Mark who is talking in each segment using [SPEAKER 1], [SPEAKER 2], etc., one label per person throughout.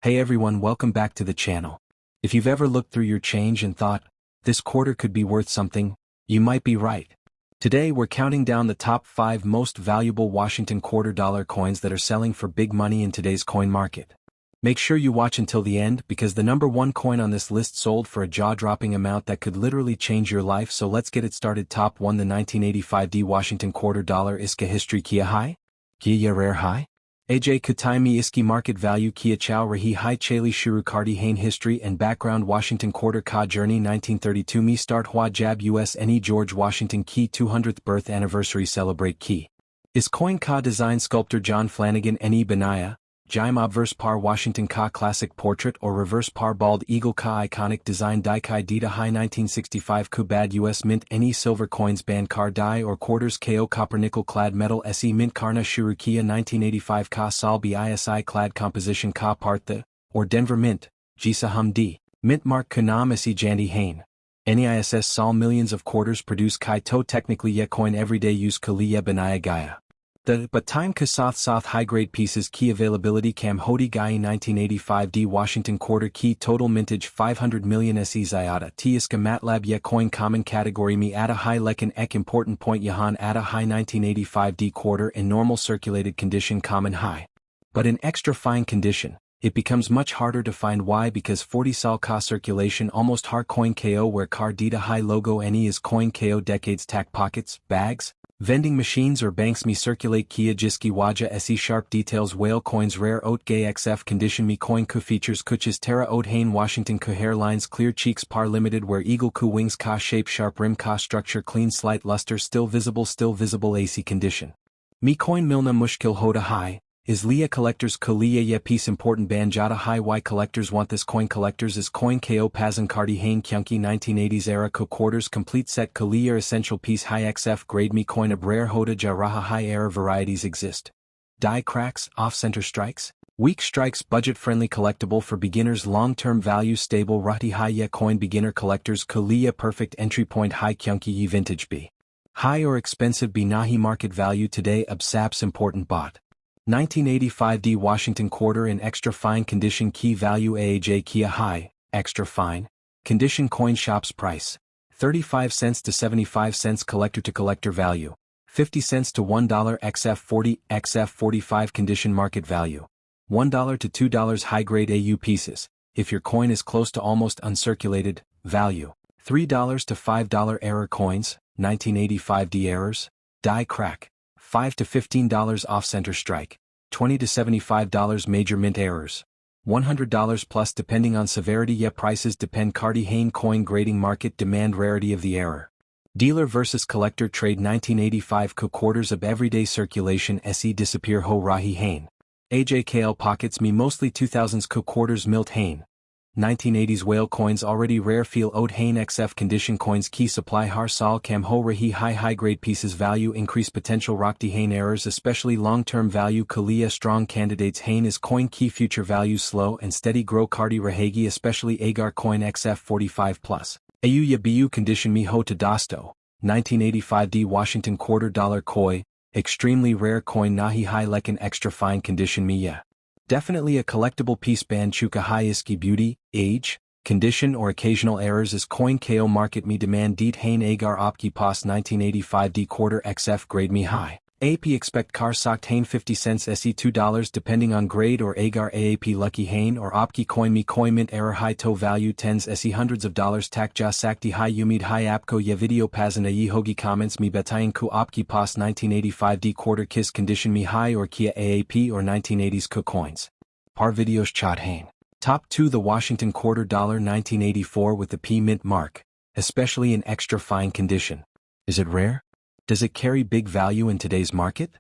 [SPEAKER 1] Hey everyone, welcome back to the channel. If you've ever looked through your change and thought, this quarter could be worth something, you might be right. Today we're counting down the top 5 most valuable Washington quarter dollar coins that are selling for big money in today's coin market. Make sure you watch until the end because the number 1 coin on this list sold for a jaw-dropping amount that could literally change your life, so let's get it started. Top 1, the 1985 Washington quarter dollar ISKA history Kia high? Kia rare high? AJ Kataimi Iski market value Kia Chow Rahi Hai Chali Shuru Kardi Hain history and background Washington quarter Ka journey 1932 Me start Hua Jab U.S.A George Washington Key 200th birth anniversary celebrate Key. Is Coine Ka design sculptor John Flanagan Ne Benaya, Jaime obverse par Washington Ka classic portrait or reverse par bald eagle Ka iconic design Daikai Dita High 1965 Kubad US Mint Ne silver coins band car die or quarters Ko copper nickel clad metal Se Mint Karna Shurukia 1985 Ka Salbi ISI clad composition Ka Partha, or Denver Mint, Jisa Humdi, Mint Mark Kanam Se Jandy Hain. NISS Sol millions of quarters produce Kai To technically Ye coin everyday use Kaliya Benaya Gaya. But time Kasoth high-grade pieces key availability Cam Hodi Gai 1985 D Washington quarter key total mintage 500 million Se Zyada T Iska Matlab Ye coin common category Me Ada High Lekin Ek important point Yahan Ada High 1985 D quarter in normal circulated condition common high. But in extra fine condition, it becomes much harder to find. Why? Because 40 Sol Ka circulation almost har coin Ko where Car Dita High logo Ne is coin Ko decades tack pockets, bags, vending machines or banks me circulate Kia Jiski Waja Se sharp details whale coins rare oat gay XF condition me coin Ku features Kuchis Terra oat Hain Washington Ku hairlines clear cheeks par limited where eagle Ku wings Ka shape sharp rim Ka structure clean slight luster still visible AC condition. Me coin Milna Mushkil Hoda High. Is Leah collectors Kaliya Ye piece important Banjata High Why collectors want this coin collectors is coin Ko Pazan Kardi Hain Kyunki 1980s era Co quarters complete set Kaliya essential piece High XF grade Me coin Ab rare Hoda Jaraha High era varieties exist. Die cracks, off-center strikes, weak strikes budget friendly collectible for beginners long-term value stable Rati High Ye coin beginner collectors Kaliya perfect entry point High Kyunki Ye vintage B. High or expensive B Nahi market value today Absaps important bot. 1985 D Washington quarter in extra fine condition key value AAJ Kia high, extra fine, condition coin shops price, 35 cents to 75 cents collector to collector value, 50 cents to $1 XF40, XF45 condition market value, $1 to $2 high grade AU pieces, if your coin is close to almost uncirculated, value, $3 to $5 error coins, 1985 D errors, die crack. $5 to $15 off-center strike, $20 to $75 major mint errors, $100 plus depending on severity. Ye prices depend Kardi Hain coin grading market demand rarity of the error. Dealer versus collector trade 1985 Co quarters of everyday circulation Se disappear Ho Rahi Hain. AJKL pockets me mostly 2000s Co quarters Milt Hain. 1980s whale coins already rare feel oat Hain XF condition coins key supply har Sol Cam Ho Rahi high grade pieces value increase potential Rakti Hain errors especially long-term value Kaliya strong candidates Hain is coin key future value slow and steady grow Kardi Rahagi especially Agar coin XF 45 plus. Ayuya Bu condition Mi Ho to Dosto, 1985 D Washington quarter dollar koi, extremely rare coin Nahi high lekin extra fine condition Mi Ya. Definitely a collectible piece band Chuka High Iski beauty, age, condition or occasional errors is coin Ko market me demand Deet Hain Agar Opki Pos 1985 D quarter XF grade me high. AP expect car socked Hain 50 cents Se $2 depending on grade or Agar AAP lucky Hain or Opki coin me coin mint error high to value tens Se hundreds of dollars takja sakti high umid high apko ye video pazana ye hogi comments me betayin ku Opki Pos 1985 D quarter kiss condition me high or Kia AAP or 1980s Ku coins. Par videos chot Hain. Top 2 the Washington quarter dollar 1984 with the P mint mark, especially in extra fine condition. Is it rare? Does it carry big value in today's market?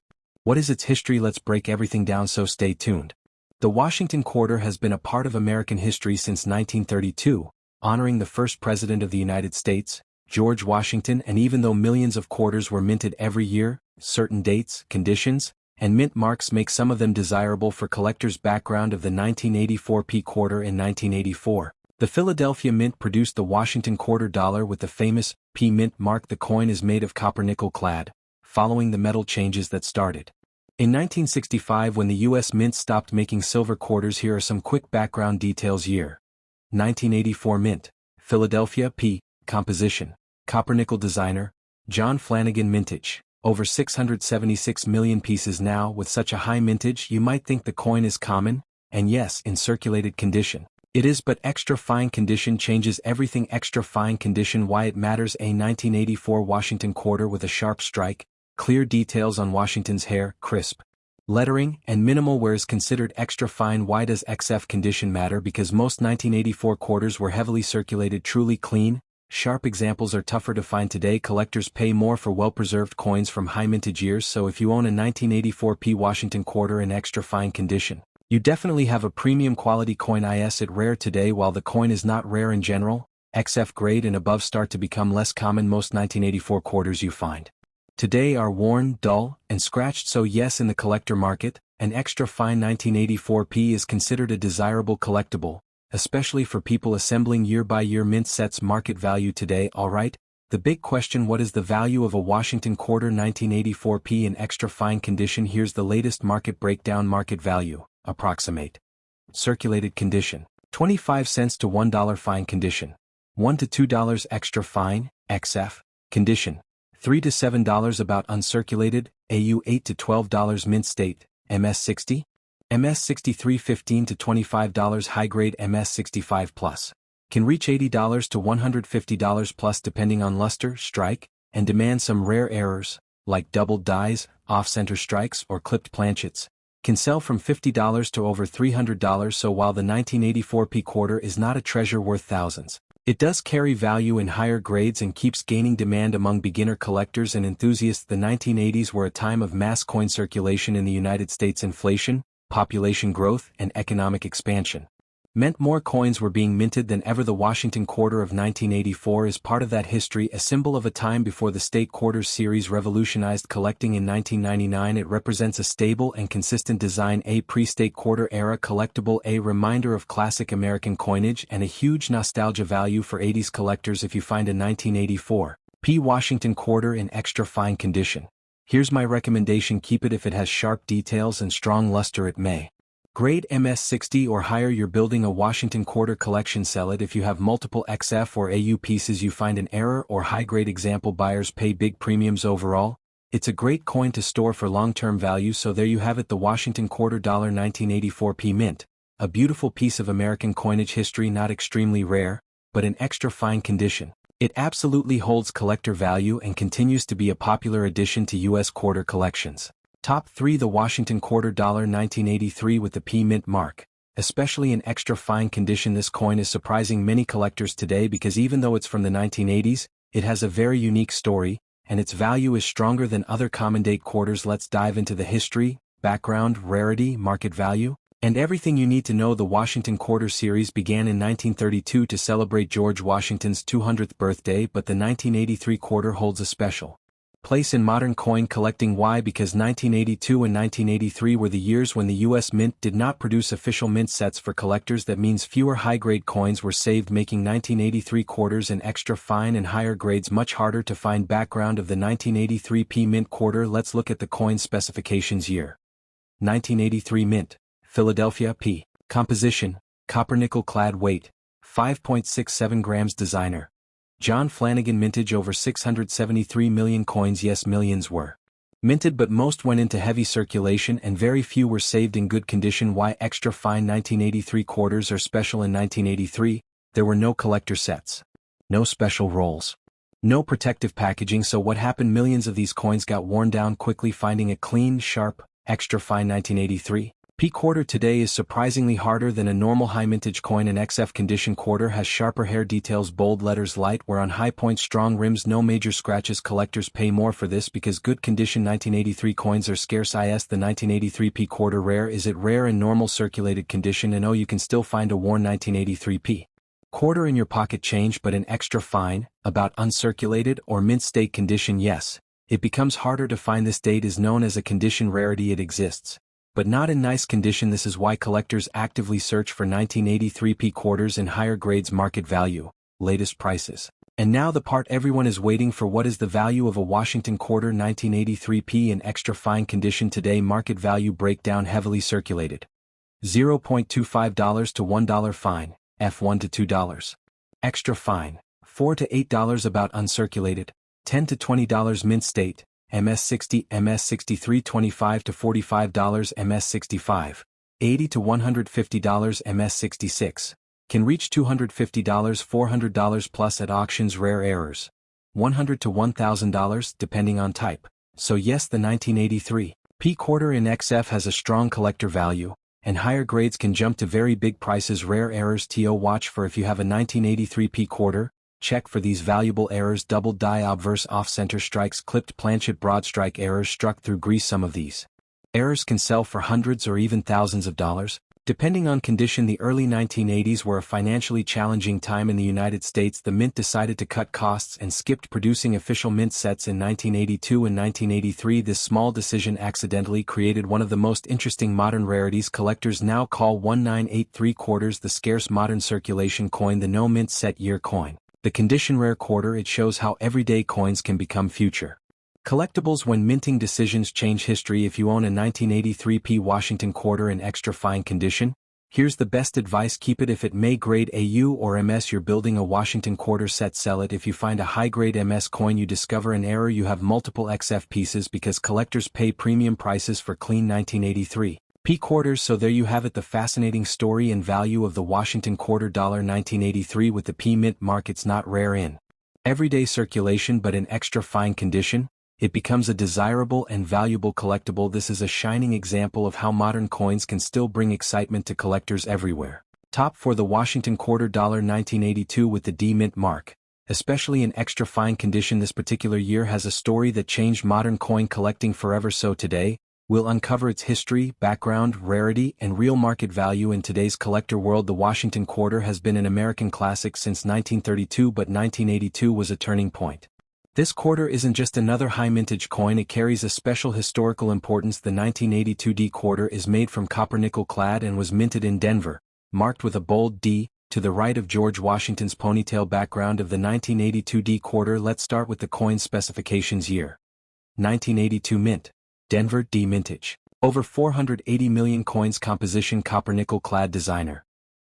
[SPEAKER 1] What is its history? Let's break everything down, so stay tuned. The Washington quarter has been a part of American history since 1932, honoring the first president of the United States, George Washington, and even though millions of quarters were minted every year, certain dates, conditions, and mint marks make some of them desirable for collectors. Background of the 1984 P quarter in 1984. The Philadelphia Mint produced the Washington quarter dollar with the famous P mint mark. The coin is made of copper nickel clad, following the metal changes that started In 1965, when the U.S. Mint stopped making silver quarters, here are some quick background details. Year: 1984 Mint. Philadelphia, P. Composition: copper-nickel. Designer: John Flanagan. Mintage: over 676 million pieces. Now, with such a high mintage, you might think the coin is common, and yes, in circulated condition. It is, but extra fine condition changes everything. Extra fine condition, why it matters. A 1984 Washington quarter with a sharp strike, clear details on Washington's hair, crisp lettering, and minimal wear is considered extra fine. Why does XF condition matter? Because most 1984 quarters were heavily circulated. Truly clean, sharp examples are tougher to find today. Collectors pay more for well-preserved coins from high mintage years, so if you own a 1984 P Washington quarter in extra fine condition, you definitely have a premium quality coin. Is it rare today? While the coin is not rare in general, XF grade and above start to become less common. Most 1984 quarters you find today are worn, dull, and scratched, so yes, in the collector market, an extra fine 1984 P is considered a desirable collectible, especially for people assembling year-by-year mint sets. Market value today. Alright, the big question: what is the value of a Washington quarter 1984 P in extra fine condition? Here's the latest market breakdown. Market value: approximate. Circulated condition: 25 cents to $1. Fine condition: $1 to $2. Extra fine, XF, condition: $3 to $7. About uncirculated, AU $8 to $12. Mint state, MS60, MS63 $15 to $25. High grade MS65 plus can reach $80 to $150 plus depending on luster, strike, and demand. Some rare errors, like doubled dies, off-center strikes, or clipped planchets, can sell from $50 to over $300. So while the 1984 P quarter is not a treasure worth thousands, it does carry value in higher grades and keeps gaining demand among beginner collectors and enthusiasts. The 1980s were a time of mass coin circulation in the United States. Inflation, population growth, and economic expansion meant more coins were being minted than ever. The Washington quarter of 1984 is part of that history, a symbol of a time before the state quarters series revolutionized collecting in 1999. It represents a stable and consistent design, a pre-state quarter era collectible, a reminder of classic American coinage, and a huge nostalgia value for 80s collectors. If you find a 1984 P Washington quarter in extra fine condition, here's my recommendation: keep it. If it has sharp details and strong luster, it may grade MS60 or higher. You're building a Washington quarter collection, sell it. If you have multiple XF or AU pieces you find an error or high-grade example, buyers pay big premiums. Overall, it's a great coin to store for long-term value. So there you have it, the Washington quarter $1984 P Mint, a beautiful piece of American coinage history, not extremely rare, but in extra fine condition. It absolutely holds collector value and continues to be a popular addition to U.S. quarter collections. Top 3: the Washington quarter $1983 with the P Mint mark. Especially in extra fine condition, this coin is surprising many collectors today because even though it's from the 1980s, it has a very unique story, and its value is stronger than other common date quarters. Let's dive into the history, background, rarity, market value, and everything you need to know. The Washington quarter series began in 1932 to celebrate George Washington's 200th birthday, but the 1983 quarter holds a special place in modern coin collecting. Why? Because 1982 and 1983 were the years when the U.S. Mint did not produce official mint sets for collectors. That means fewer high-grade coins were saved, making 1983 quarters and extra fine and higher grades much harder to find. Background of the 1983 P Mint quarter. Let's look at the coin specifications. Year: 1983 Mint. Philadelphia, P. Composition: copper-nickel clad. Weight: 5.67 grams. Designer: John Flanagan. Mintage: over 673 million coins. Yes, millions were minted, but most went into heavy circulation and very few were saved in good condition. Why extra fine 1983 quarters are special? In 1983, there were no collector sets, no special rolls, no protective packaging, so what happened? Millions of these coins got worn down quickly. Finding a clean, sharp, extra fine 1983 P quarter today is surprisingly harder than a normal high mintage coin. An XF condition quarter has sharper hair details, bold letters, light wear on high points, strong rims, no major scratches. Collectors pay more for this because good condition 1983 coins are scarce. Is the 1983 P quarter rare? Is it rare in normal circulated condition? And oh, you can still find a worn 1983 P quarter in your pocket change, but in extra fine, about uncirculated or mint state condition, yes, it becomes harder to find. This date is known as a condition rarity. It exists, but not in nice condition. This is why collectors actively search for 1983 P quarters in higher grades. Market value, latest prices. And now the part everyone is waiting for: what is the value of a Washington quarter 1983 P in extra fine condition today? Market value breakdown: heavily circulated. $0.25 to $1 fine, F1 to $2. Extra fine, $4 to $8. About uncirculated, $10 to $20. Mint state, MS60, MS63 $25 to $45, MS65, $80 to $150, MS66. Can reach $250, $400 plus at auctions. Rare errors, $100 to $1,000 depending on type. So yes, the 1983 P quarter in XF has a strong collector value, and higher grades can jump to very big prices. Rare errors to watch for: if you have a 1983 P quarter, check for these valuable errors: doubled die, obverse off-center strikes, clipped planchet, broad strike errors, struck through grease. Some of these errors can sell for hundreds or even thousands of dollars, depending on condition. The early 1980s were a financially challenging time in the United States. The mint decided to cut costs and skipped producing official mint sets in 1982 and 1983. This small decision accidentally created one of the most interesting modern rarities collectors now call 1983 quarters, the scarce modern circulation coin, the no mint set year coin, the condition rare quarter. It shows how everyday coins can become future collectibles when minting decisions change history. If you own a 1983 P Washington quarter in extra fine condition, here's the best advice: keep it if it may. Grade AU or MS. You're building a Washington quarter set, sell it. If you find a high-grade MS coin, you discover an error, you have multiple XF pieces, because collectors pay premium prices for clean 1983 P quarters. So there you have it, the fascinating story and value of the Washington quarter. 1983 with the P mint. Market's not rare in everyday circulation, but in extra fine condition, it becomes a desirable and valuable collectible. This is a shining example of how modern coins can still bring excitement to collectors everywhere. Top for the Washington quarter. 1982 with the D mint mark, especially in extra fine condition. This particular year has a story that changed modern coin collecting forever. So today, we'll uncover its history, background, rarity, and real market value. In today's collector world, the Washington quarter has been an American classic since 1932, but 1982 was a turning point. This quarter isn't just another high-mintage coin, it carries a special historical importance. The 1982 D quarter is made from copper nickel clad and was minted in Denver, marked with a bold D, to the right of George Washington's ponytail. Background of the 1982 D quarter. Let's start with the coin specifications. Year: 1982 mint. Denver, D mintage. Over 480 million coins. Composition: copper nickel clad. Designer: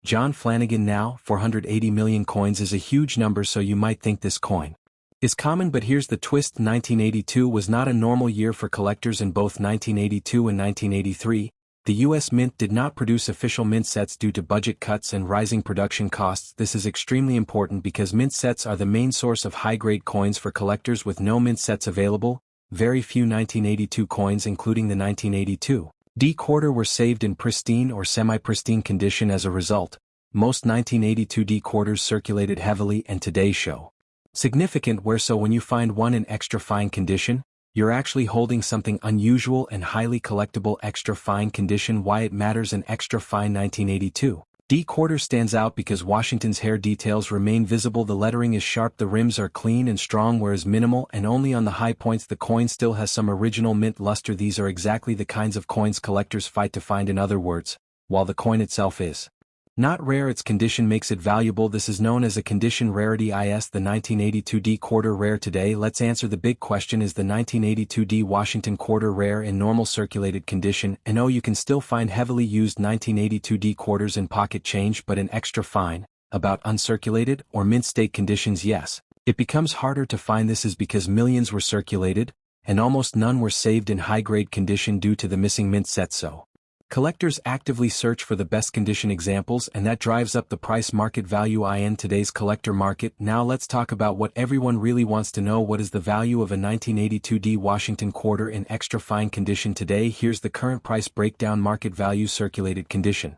[SPEAKER 1] John Flanagan. Now, 480 million coins is a huge number, so you might think this coin is common, but here's the twist: 1982 was not a normal year for collectors. In both 1982 and 1983, the U.S. Mint did not produce official mint sets due to budget cuts and rising production costs. This is extremely important because mint sets are the main source of high-grade coins for collectors. With no mint sets available, very few 1982 coins, including the 1982 D quarter, were saved in pristine or semi-pristine condition. As a result, most 1982 D quarters circulated heavily, and today show significant wear. So when you find one in extra fine condition, you're actually holding something unusual and highly collectible. Extra fine condition. Why it matters: an extra fine 1982 D quarter stands out because Washington's hair details remain visible, the lettering is sharp, the rims are clean and strong, whereas minimal and only on the high points. The coin still has some original mint luster. These are exactly the kinds of coins collectors fight to find. In other words, while the coin itself is not rare, its condition makes it valuable. This is known as a condition rarity. Is the 1982 D quarter rare today? Let's answer the big question: is the 1982 D Washington quarter rare in normal circulated condition? And no, you can still find heavily used 1982 D quarters in pocket change, but in extra fine, about uncirculated or mint state conditions, yes, it becomes harder to find. This is because millions were circulated, and almost none were saved in high-grade condition due to the missing mint set. So collectors actively search for the best condition examples, and that drives up the price. Market value in today's collector market. Now let's talk about what everyone really wants to know: what is the value of a 1982 D Washington quarter in extra fine condition today? Here's the current price breakdown. Market value: circulated condition,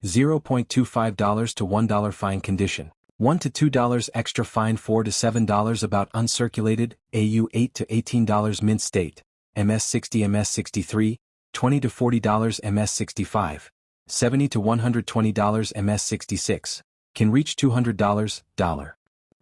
[SPEAKER 1] $0.25 to $1 fine condition, $1 to $2 extra fine, $4 to $7 about uncirculated, AU $8 to $18 mint state, MS60 MS63, $20 to $40 MS65, $70 to $120 MS66, can reach $200,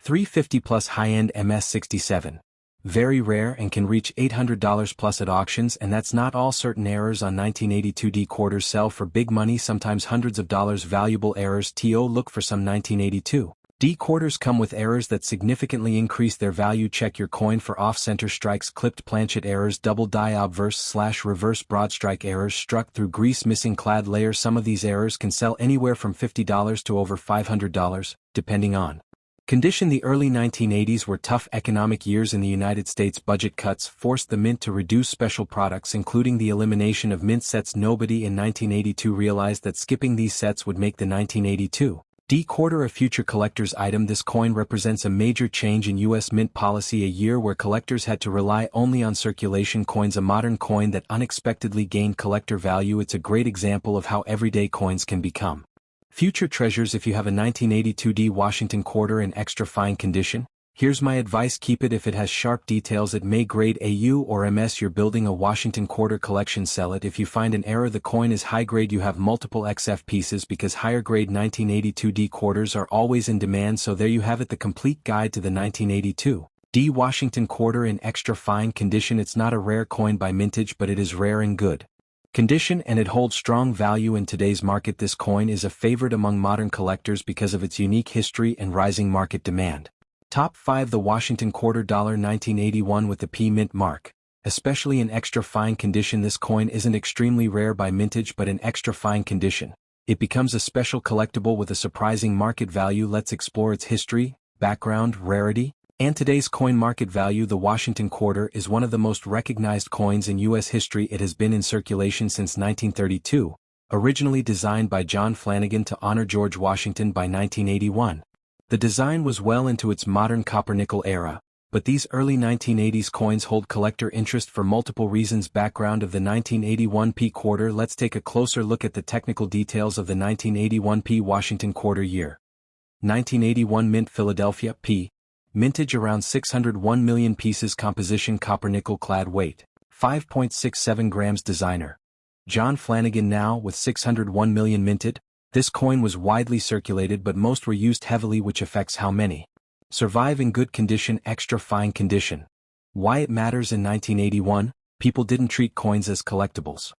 [SPEAKER 1] $350 plus high-end MS67. Very rare and can reach $800 plus at auctions, and that's not all. Certain errors on 1982 D quarters sell for big money, sometimes hundreds of dollars. Valuable errors. Look for some 1982 D quarters come with errors that significantly increase their value. Check your coin for off-center strikes, clipped planchet errors, double die obverse/reverse broadstrike errors, struck through grease, missing clad layer. Some of these errors can sell anywhere from $50 to over $500, depending on condition. The early 1980s were tough economic years in the United States. Budget cuts forced the mint to reduce special products, including the elimination of mint sets. Nobody in 1982 realized that skipping these sets would make the 1982 D quarter a future collector's item. This coin represents a major change in U.S. mint policy, a year where collectors had to rely only on circulation coins, a modern coin that unexpectedly gained collector value. It's a great example of how everyday coins can become future treasures. If you have a 1982 D Washington quarter in extra fine condition, here's my advice: keep it. If it has sharp details, it may grade a U or MS. You're building a Washington quarter collection, sell it. If you find an error, the coin is high grade, you have multiple XF pieces, because higher grade 1982 D quarters are always in demand. So there you have it, the complete guide to the 1982 D Washington quarter in extra fine condition. It's not a rare coin by mintage, but it is rare in good condition, and it holds strong value in today's market. This coin is a favorite among modern collectors because of its unique history and rising market demand. Top 5. The Washington Quarter, $1981 with the P mint mark. Especially in extra fine condition, this coin isn't extremely rare by mintage, but in extra fine condition, it becomes a special collectible with a surprising market value. Let's explore its history, background, rarity, and today's coin market value. The Washington Quarter is one of the most recognized coins in U.S. history. It has been in circulation since 1932, originally designed by John Flanagan to honor George Washington. By 1981, the design was well into its modern copper-nickel era, but these early 1980s coins hold collector interest for multiple reasons. Background of the 1981 P quarter. Let's take a closer look at the technical details of the 1981 P Washington Quarter. Year: 1981 mint, Philadelphia, P. Mintage around 601 million pieces. Composition: copper-nickel clad. Weight: 5.67 grams. Designer: John Flanagan. Now with 601 million minted, this coin was widely circulated, but most were used heavily, which affects how many survive in good condition. Extra fine condition. Why it matters. In 1981, people didn't treat coins as collectibles.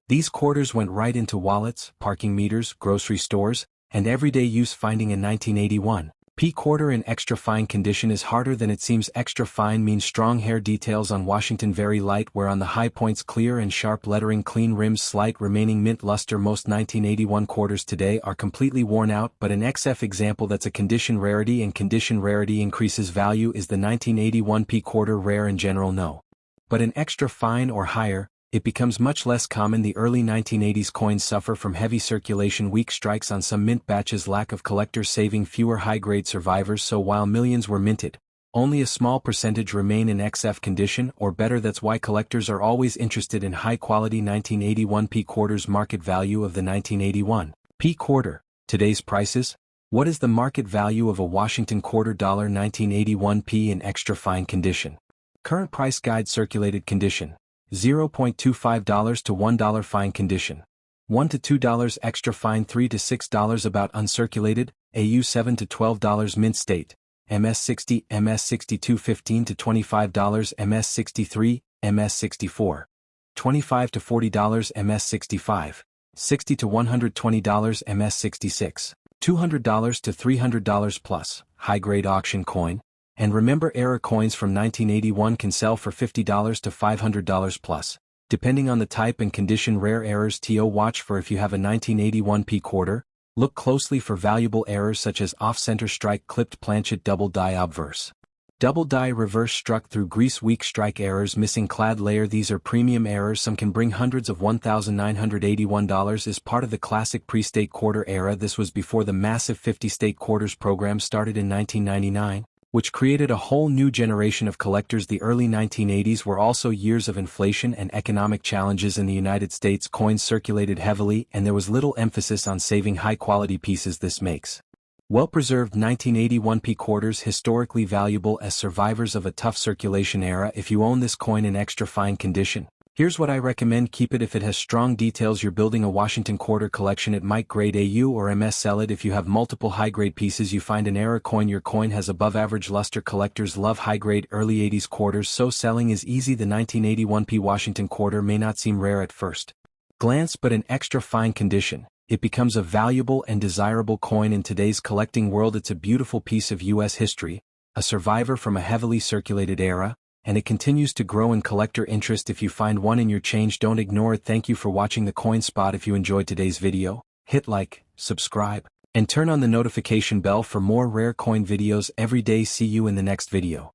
[SPEAKER 1] These quarters went right into wallets, parking meters, grocery stores, and everyday use. Finding a 1981 P quarter in extra fine condition is harder than it seems. Extra fine means strong hair details on Washington, very light wear on the high points, clear and sharp lettering, clean rims, slight remaining mint luster. Most 1981 quarters today are completely worn out, but an XF example that's a condition rarity, and condition rarity increases value. Is the 1981 P quarter rare in general? No. But in extra fine or higher, it becomes much less common. The early 1980s coins suffer from heavy circulation, weak strikes on some mint batches, lack of collectors, saving fewer high-grade survivors. So while millions were minted, only a small percentage remain in XF condition or better. That's why collectors are always interested in high-quality 1981 P quarters. Market value of the 1981 P quarter. Today's prices. What is the market value of a Washington quarter? 1981 P in extra fine condition. Current price guide. Circulated condition: $0.25 to $1 fine condition, $1 to $2 extra fine, $3 to $6 about uncirculated, AU $7 to $12 mint state, MS 60, MS 62 $15 to $25, MS 63, MS 64, $25 to $40, MS 65, $60 to $120, MS 66, $200 to $300 plus, high-grade auction coin. And remember, error coins from 1981 can sell for $50 to $500 plus, depending on the type and condition. Rare errors. To watch for. If you have a 1981 P quarter, look closely for valuable errors such as off-center strike, clipped planchet, double die obverse, double die reverse, struck through grease, weak strike errors, missing clad layer. These are premium errors. Some can bring hundreds of $1,981. Is part of the classic pre-state quarter era. This was before the massive 50-state quarters program started in 1999. Which created a whole new generation of collectors. The early 1980s were also years of inflation and economic challenges in the United States. Coins circulated heavily, and there was little emphasis on saving high-quality pieces. This makes well-preserved 1981 P quarters historically valuable as survivors of a tough circulation era. If you own this coin in extra fine condition, here's what I recommend: keep it. If it has strong details, you're building a Washington quarter collection, it might grade AU or MS. Sell it. If you have multiple high-grade pieces, you find an error coin, your coin has above-average luster. Collectors love high-grade early 80s quarters, so selling is easy. The 1981 P Washington quarter may not seem rare at first glance, but in extra fine condition, it becomes a valuable and desirable coin in today's collecting world. It's a beautiful piece of U.S. history, a survivor from a heavily circulated era, and it continues to grow in collector interest. If you find one in your change, don't ignore it. Thank you for watching the Coin Spot. If you enjoyed today's video, hit like, subscribe, and turn on the notification bell for more rare coin videos every day. See you in the next video.